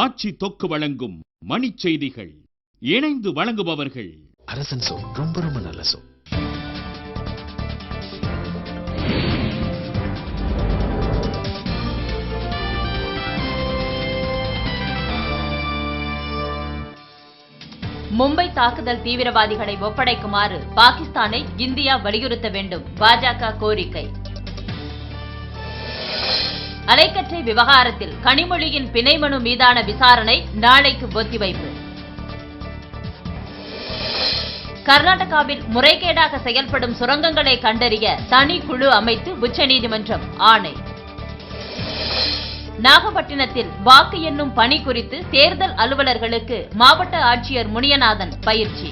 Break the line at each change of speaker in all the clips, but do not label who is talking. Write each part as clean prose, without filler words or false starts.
ஆட்சி தொக்கு வழங்கும் மணிச் செய்திகள். இணைந்து வழங்குபவர்கள்
அரசன் சோ. ரொம்ப ரொம்ப நல்ல சோ.
மும்பை தாக்குதல் தீவிரவாதிகளை ஒப்படைக்குமாறு பாகிஸ்தானை இந்தியா வலியுறுத்த வேண்டும். பாஜக கோரிக்கை. அலைக்கற்றை விவகாரத்தில் கனிமொழியின் பிணை மனு மீதான விசாரணை நாளைக்கு ஒத்திவைப்பு. கர்நாடகாவில் முறைகேடாக செயல்படும் சுரங்கங்களை கண்டறிய தனி குழு அமைத்து உச்சநீதிமன்றம் ஆணை. நாகப்பட்டினத்தில் வாக்கு எண்ணும் பணி குறித்து தேர்தல் அலுவலர்களுக்கு மாவட்ட ஆட்சியர் முனியநாதன் பயிற்சி.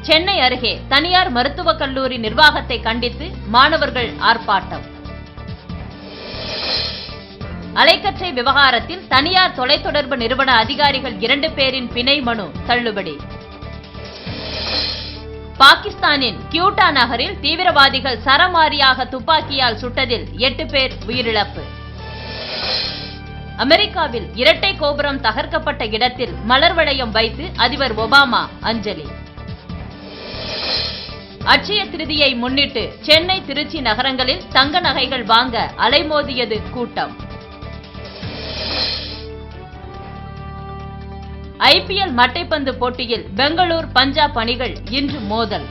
சென்னை அருகே தனியார் மருத்துவக் கல்லூரி நிர்வாகத்தை கண்டித்து மாணவர்கள் ஆர்ப்பாட்டம். அலைக்கற்றை விவகாரத்தில் தனியார் தொலைத்தொடர்பு நிறுவன அதிகாரிகள் 2 பேரின் பிணை மனு தள்ளுபடி. பாகிஸ்தானின் கியூட்டா நகரில் தீவிரவாதிகள் சரமாரியாக துப்பாக்கியால் சுட்டதில் 8 பேர் உயிரிழப்பு. அமெரிக்காவில் இரட்டை கோபுரம் தகர்க்கப்பட்ட இடத்தில் மலர் வளையம் வைத்து அதிபர் ஒபாமா அஞ்சலி. அட்சய திருதியை முன்னிட்டு சென்னை, திருச்சி நகரங்களில் தங்க நகைகள் வாங்க அலைமோதியது கூட்டம். IPL மட்டைப்பந்து போட்டியில் பெங்களூர், பஞ்சாப் அணிகள் இன்று மோதல்.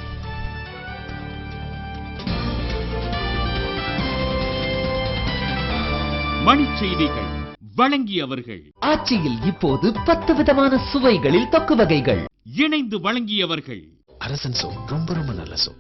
மணிச் செய்திகள் வழங்கியவர்கள்
ஆட்சியில் இப்போது 10 விதமான சுவைகளில் தொக்கு வகைகள்.
இணைந்து வழங்கியவர்கள்
அரசன் சோ. ரொம்ப ரொம்ப நல்ல சோ.